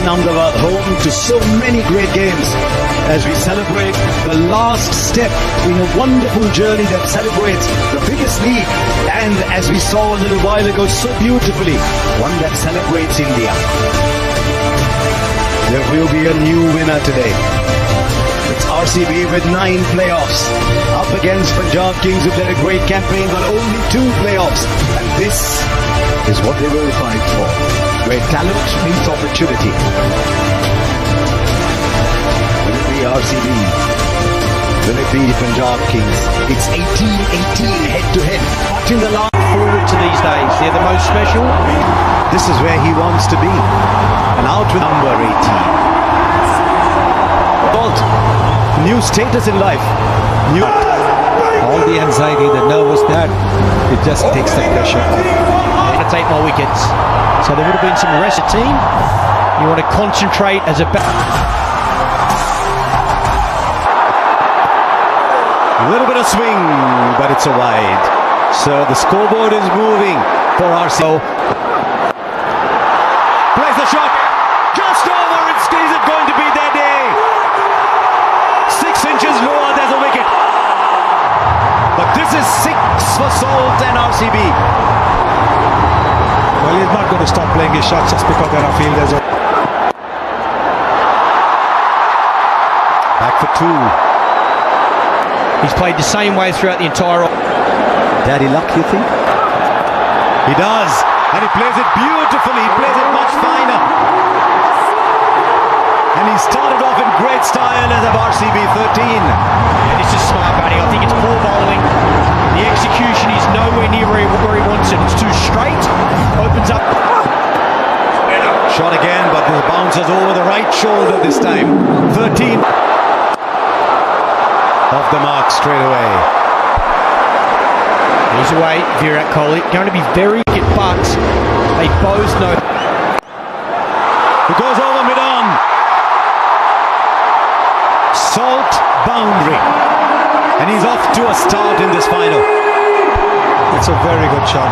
Ahmedabad, home to so many great games, as we celebrate the last step in a wonderful journey that celebrates the biggest league, and as we saw a little while ago so beautifully, one that celebrates India. There will be a new winner today. It's RCB with 9 playoffs up against Punjab Kings, who've led a great campaign but only 2 playoffs, and this is what they will fight for, where talent meets opportunity. Will it be RCB? Will it be Punjab Kings? It's 18-18 head-to-head. But in the last forward to these days, they're the most special. This is where he wants to be. And out with number 18. Bolt, new status in life. New. All the anxiety, the nervous, that it just takes the pressure off. To take more wickets. So there would have been some rest of the team. You want to concentrate as a little bit of swing, but it's a wide. So the scoreboard is moving for RCB. Plays the shot. Just over. Is it going to be their day? 6 inches lower, there's a wicket. But this is 6 for Salt and RCB. Well, he's not going to stop playing his shots just because there are fielders. Back for 2. He's played the same way throughout the entire. Daddy luck, you think? He does, and he plays it beautifully. He plays it much finer. And he started off in great style as of RCB 13. This is smart batting. I think it's poor bowling. The execution is nowhere near where he wants it. It's too straight. Opens up. Shot again, but the bounces over the right shoulder this time. 13. Off the mark straight away. He's away, Virat Kohli. Going to be very good, but they both know. It goes over mid-on. Salt boundary. And he's off to a start in this final. It's a very good shot.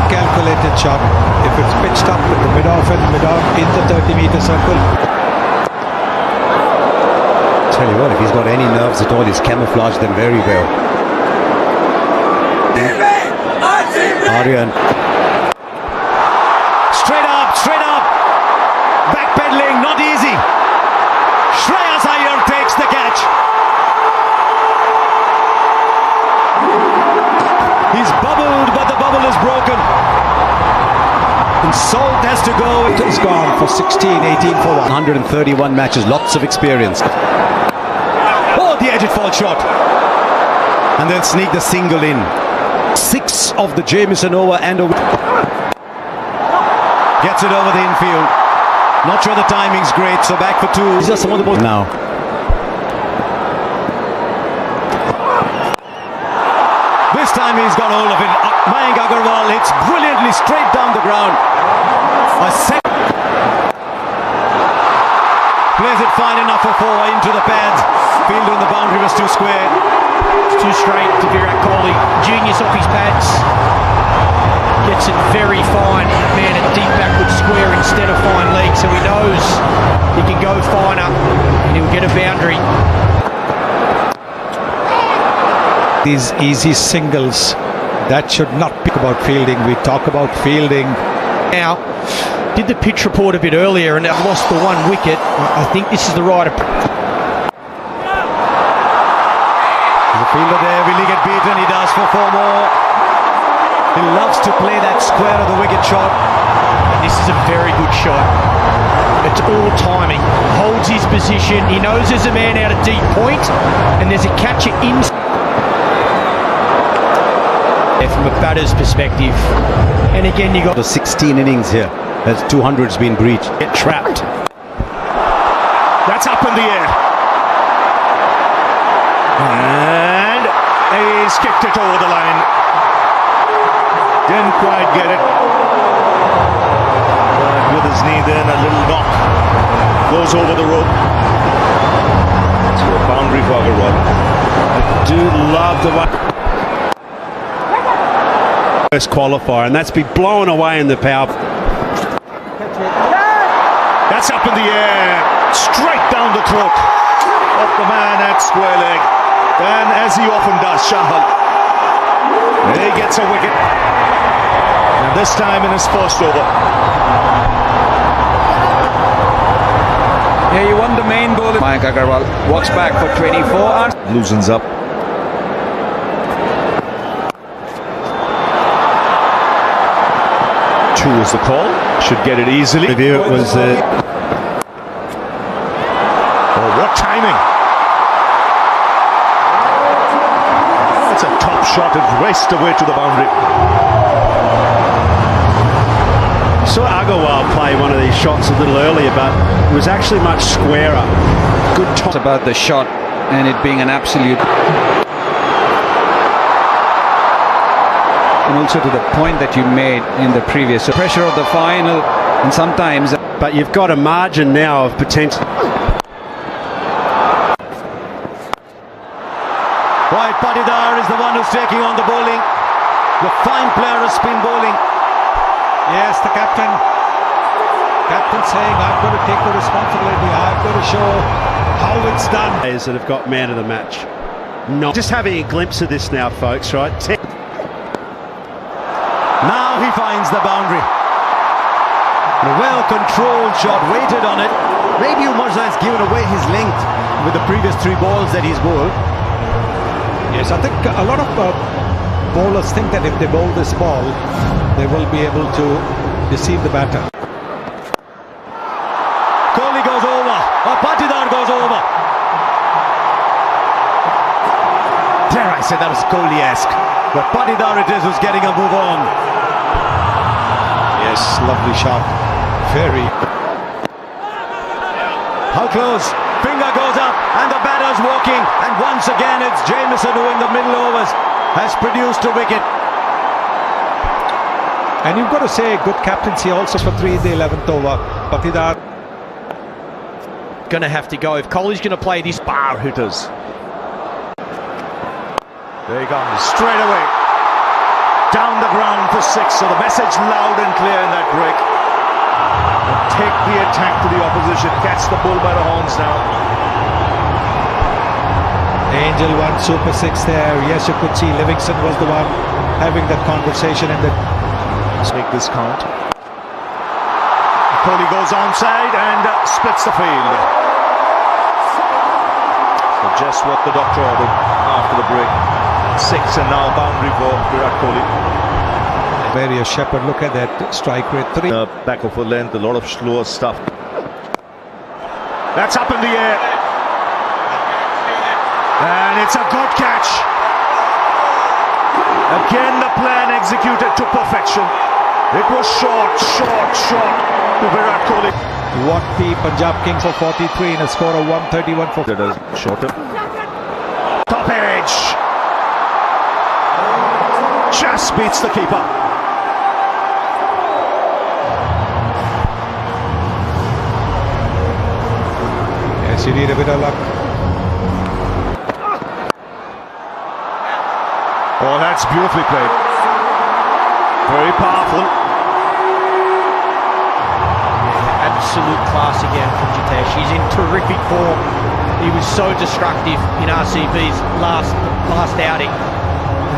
Calculated shot. If it's pitched up with the mid-off and mid-on in the 30-meter circle. Tell you what, if he's got any nerves at all, he's camouflaged them very well. Aryan. Straight up. Backpedaling, not easy. Shreyas Iyer takes the catch. He's bubbled, but the bubble is broken. And Salt has to go. He's gone for 16, 18 for 1. 131 matches, lots of experience. Oh, the edge fall shot. And then sneak the single in. 6 of the Jamieson over and over. Gets it over the infield. Not sure the timing's great, so back for 2. These are some of the balls now. This time he's got hold of it. Mayank Agarwal hits brilliantly straight down the ground. A second. Plays it fine enough for 4 into the pads. Fielder in the boundary was too square. It's too straight to Virat Kohli. Genius off his pads. Gets it very fine. Man, a deep backward square instead of fine leg, so he knows he can go finer and he'll get a boundary. These easy singles, that should not be about fielding. We talk about fielding. Now, did the pitch report a bit earlier and they've lost the 1 wicket. I think this is the right approach. The fielder there, will he get beaten? He does for 4 more. He loves to play that square of the wicket shot. This is a very good shot. It's all timing. Holds his position. He knows there's a man out of deep point and there's a catcher in. From a batter's perspective. And again, you got the 16 innings here. As 200's been breached. Get trapped. That's up in the air. And he's kicked it over the line. Didn't quite get it. With his knee then, a little knock. Goes over the rope. To a boundary for Agarwal. I do love the one. First qualifier, and that's been blown away in the power. That's That's up in the air, straight down the throat of the man at square leg. And as he often does, Shahal, he gets a wicket. And this time in his first over. Yeah, you won the main ball. Mayank Agarwal walks back for 24. Loosens up. Two is the call. Should get it easily. Review it was. Oh, what timing! It's a top shot. It raced away to the boundary. Saw Agarwal play one of these shots a little earlier, but it was actually much squarer. Good top. It's about the shot and it being an absolute. And also to the point that you made in the previous. So pressure of the final, and sometimes. But you've got a margin now of potential. Right, Patidar is the one who's taking on the bowling. The fine player of spin bowling. Yes, the captain saying, I've got to take the responsibility, I've got to show how it's done. Players that have got man of the match. Not just having a glimpse of this now, folks, right? Now he finds the boundary. A well-controlled shot, waited on it. Maybe Umarza has given away his length with the previous 3 balls that he's bowled. Yes, I think a lot of bowlers think that if they bowl this ball, they will be able to deceive the batter. Kohli goes over, or Patidar goes over. Dare I say that was Kohli-esque, but Patidar it is who's getting a move on. Yes, lovely shot. Very. How close? Finger goes up, and the batter's walking, and once again it's Jamieson who in the middle overs has produced a wicket. And you've got to say good captaincy also for 3 in the 11th over. Patidar Going to have to go. If Kohli's going to play this, Bar hitters. There he comes, straight away. Down the ground for 6. So the message loud and clear in that break. Take the attack to the opposition. Catch the bull by the horns now. Angel won Super 6 there. Yes, you could see Livingston was the one having that conversation in the. Let's make this count. Kohli goes onside and splits the field. So just what the doctor ordered after the break. 6 and now boundary for Virat Kohli. Various Shepherd, look at that strike rate. 3. Back of a length, a lot of slower stuff. That's up in the air. And it's a good catch. Again the plan executed to perfection. It was short to Virat Kohli. What the Punjab Kings for 43 in a score of 131 for. That is shorter. Top edge. Just beats the keeper. Yes, you need a bit of luck. Oh, that's beautifully played. Very powerful. absolute class again from Jitesh. He's in terrific form. He was so destructive in RCB's last outing.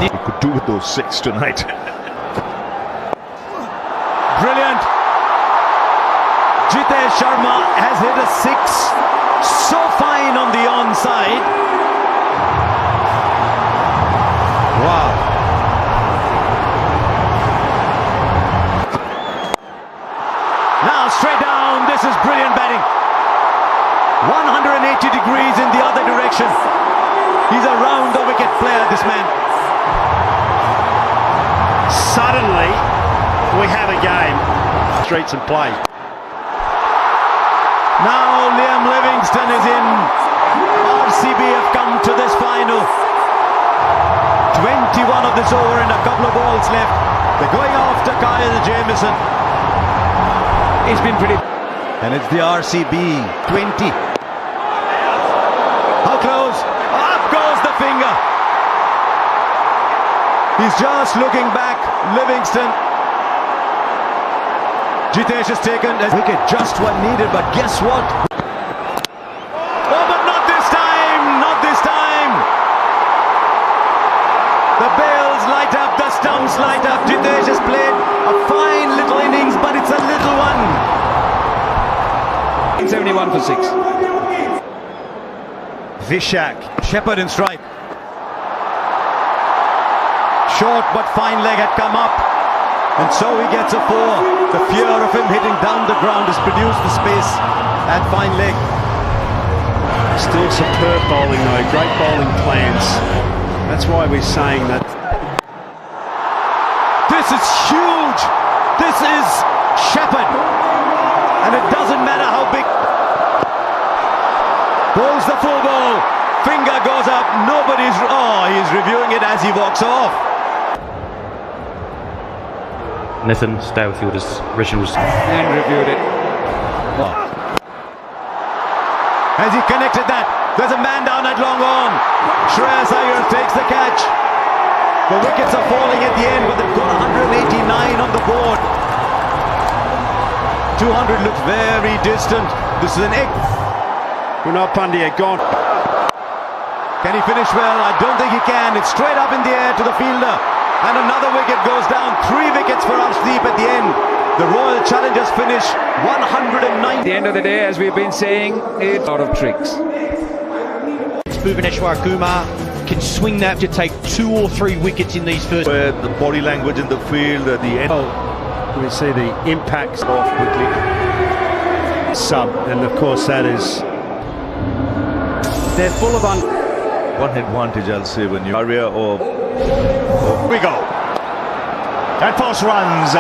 He could do with those 6 tonight. Brilliant. Jitesh Sharma has hit a 6. So fine on the onside. Wow. Now straight down. This is brilliant batting. 180 degrees in the other direction. He's a round the wicket player, this man. Suddenly, we have a game. Streets and play. Now Liam Livingston is in. RCB have come to this final. 21 of this over and a couple of balls left. They're going after Kyle Jamieson. He's been pretty. And it's the RCB 20. How close? Up goes the finger. He's just looking back. Livingston. Jitesh has taken a wicket, just one needed, but guess what? Oh, but not this time! Not this time! The bails light up, the stumps light up. Jitesh has played a fine little innings, but it's a little one. 71 for 6. Vishak, Shepherd in strike. Short but fine leg had come up, and so he gets a 4. The fear of him hitting down the ground has produced the space at fine leg. Still superb bowling though, great bowling plans. That's why we're saying that. This is huge! This is Shepherd, and it doesn't matter how big. Bowls the full ball, finger goes up, he's reviewing it as he walks off. Nathan Stalefield has And reviewed it. Has he connected that? There's a man down at long on. Shreyas Iyer takes the catch. The wickets are falling at the end, but they've got 189 on the board. 200 looks very distant. This is an egg. Kunal Pandya gone. Can he finish well? I don't think he can. It's straight up in the air to the fielder. And another wicket goes down. 3 wickets for Arshdeep at the end. The Royal Challengers finish 109. At the end of the day, as we've been saying, it's out of tricks. Bhuvaneshwar Kumar can swing that to take 2 or 3 wickets in these first. Where the body language in the field, the end. We see the impacts off quickly. Sub, and of course that is. They're full of One advantage, I'll say, when you area or we go. And Foss runs.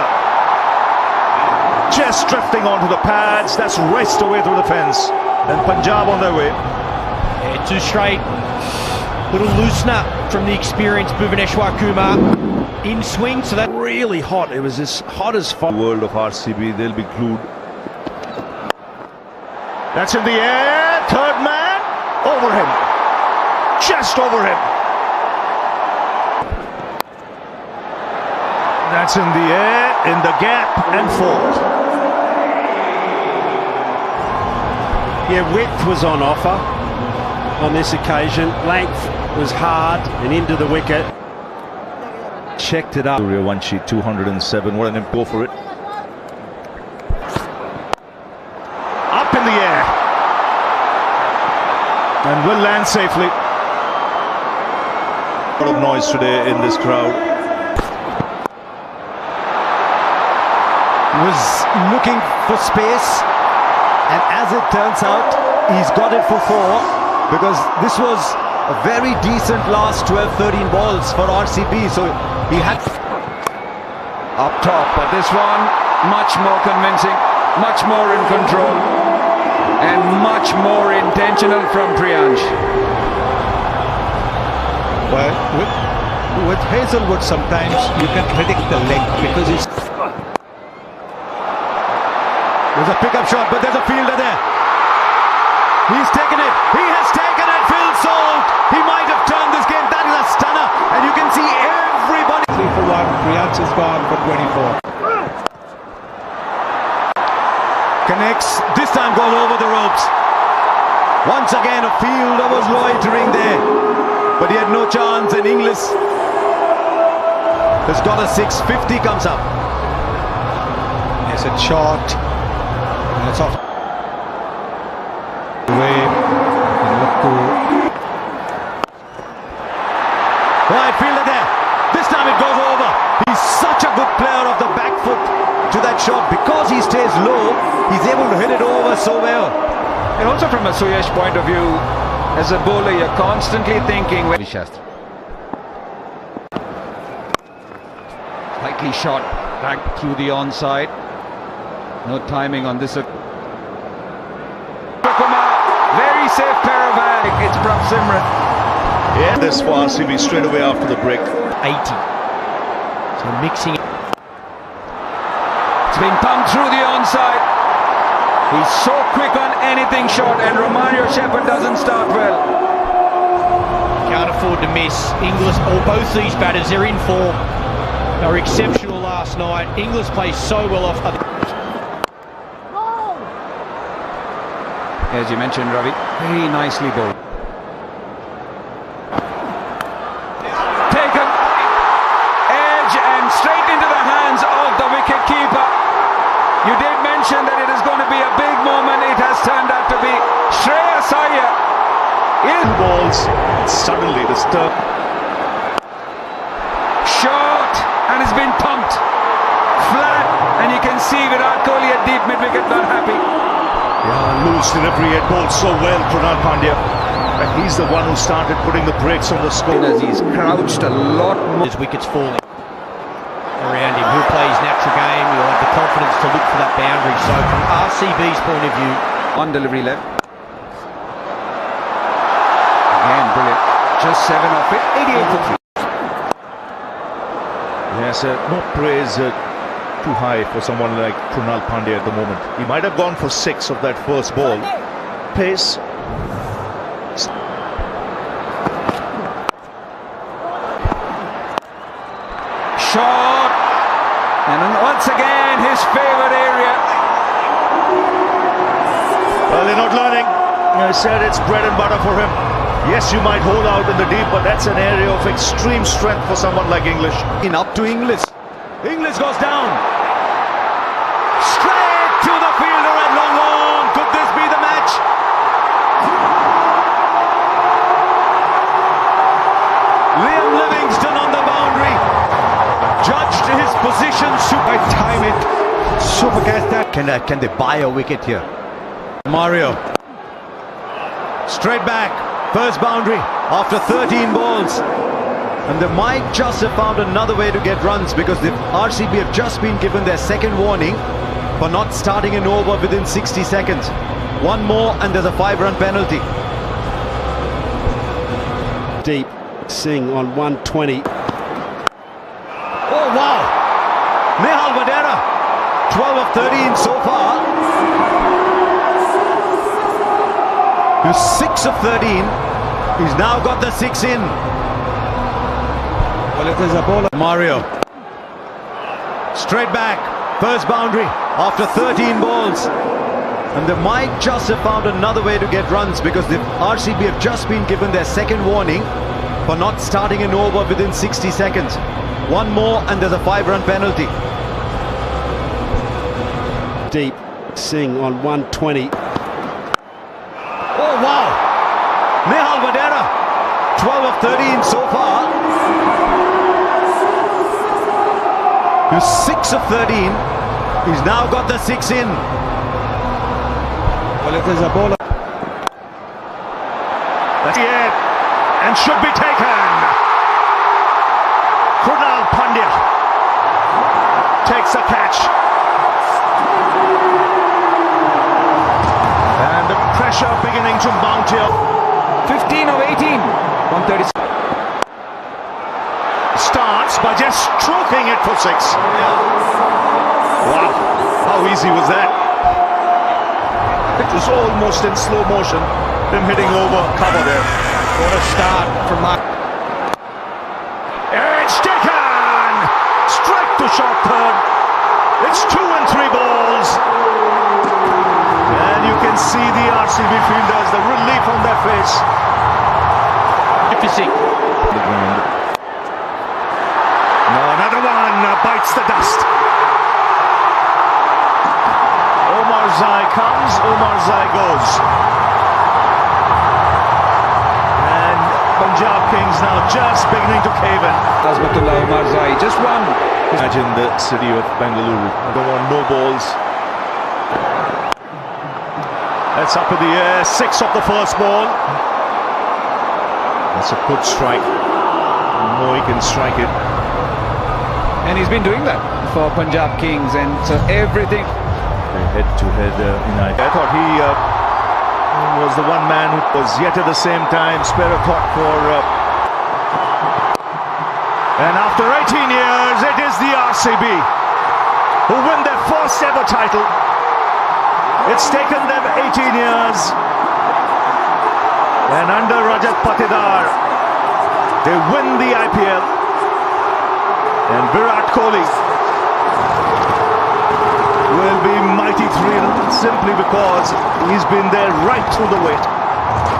Just drifting onto the pads. That's raced away through the fence. And Punjab on their way. Yeah, 2 straight. Little loosener from the experienced Bhuvaneshwar Kumar in swing, so that really hot. It was as hot as fire. The world of RCB, they'll be glued. That's in the air. Third man over him. Just over him. That's in the air, in the gap, and 4. Yeah, width was on offer on this occasion. Length was hard and into the wicket. Checked it up. Surya Vanshi, 207. What an go for it. Up in the air. And will land safely. A lot of noise today in this crowd. Was looking for space, and as it turns out, he's got it for 4, because this was a very decent last 12-13 balls for RCB, so he had Up top, but this one much more convincing, much more in control, and much more intentional from Priyansh. Well, with Hazelwood sometimes you can predict the length because it's. There's a pickup shot, but there's a fielder there. He's taken it. He has taken it. Phil Salt. He might have turned this game. That is a stunner. And you can see everybody. 3 for 1. Priyansh is gone for 24. Connects. This time goes over the ropes. Once again, a fielder was loitering there. But he had no chance. And Inglis has got a 650 comes up. It's a shot. And it's off. Away. And look to. Right, fielder there. This time it goes over. He's such a good player of the back foot to that shot. Because he stays low, he's able to hit it over so well. And also from a Suyash point of view, as a bowler, you're constantly thinking. Slightly shot back through the onside. No timing on this. Kumar, very safe pair of hands. It's Prabh Simran. Yeah, this for RCB straight away after the break. 80. So mixing it. It's been pumped through the onside. He's so quick on anything short, and Romario Shepherd doesn't start well. Can't afford to miss. Inglis, or both these batters, they're in form. They were exceptional last night. Inglis plays so well off. as you mentioned, Ravi. Very nicely bowled. Taken. Edge and straight into the hands of the wicket keeper. You did mention that it is going to be a big moment. It has turned out to be. Shreyas Iyer in balls. Suddenly disturbed. Short, and it's been pumped flat, and you can see Virat Kohli at deep mid-wicket not happy. Yeah, loose delivery, had bowled so well, Kunal Pandya. And he's the one who started putting the brakes on the score. As he's crouched a lot more. His wickets falling around him. He'll play his natural game. He'll have the confidence to look for that boundary. So from RCB's point of view, On delivery left. Again, brilliant. Just 7 off it. 88 for 3. Yes, no praise too high for someone like Kunal Pandya at the moment. He might have gone for 6 of that first ball. Pace. Short. And then once again, his favourite area. Well, they're not learning. I said it's bread and butter for him. Yes, you might hold out in the deep, but that's an area of extreme strength for someone like English. Up to Inglis. Inglis goes down. Straight to the fielder at long on. Could this be the match? Liam Livingston on the boundary. Judged his position. I time it. Super catch that. Can they buy a wicket here? Mario. Straight back. First boundary after 13 balls. And they might just have found another way to get runs because the RCB have just been given their second warning for not starting an over within 60 seconds. One more and there's a 5-run penalty. Deep. Singh on 120. Oh wow! Nehal Vadera, 12 of 13 so far. He's 6 of 13. He's now got the 6 in. Well, if there's a bowler. Mario. Straight back. First boundary after 13 balls. And they might just have found another way to get runs because the RCB have just been given their second warning for not starting an over within 60 seconds. One more and there's a 5-run penalty. Deep. Singh on 120. Oh wow! Nehal Vadera, 12 of 13 so far. He's 6 of 13. He's now got the 6 in. Well, if there's a bowler. That's it. And should be taken. Kunal Pandya takes a catch. And the pressure beginning to mount here. 15 of 18. 136. Starts by just stroking it for 6. Wow, how easy was that? It was almost in slow motion, him hitting over cover there. what a start from Mark. It's taken! Strike to short third. It's 2 and 3 balls. And you can see the RCB fielders, the relief on their face. Magnificent. No, another one bites the dust. Omar Zai comes, Omar Zai goes. And Punjab Kings now just beginning to cave in. Azmatullah Omar Zai, just one. Imagine the city of Bangalore. I don't want no balls. That's up in the air. 6 of the first ball. That's a good strike. No, he can strike it. And he's been doing that for Punjab Kings, and so everything. Head-to-head United. I thought he was the one man who was yet at the same time spare a thought for. And after 18 years, it is the RCB who win their first ever title. It's taken them 18 years. And under Rajat Patidar, they win the IPL. And Virat Kohli will be mighty 3 runs. simply because he's been there right through the wait.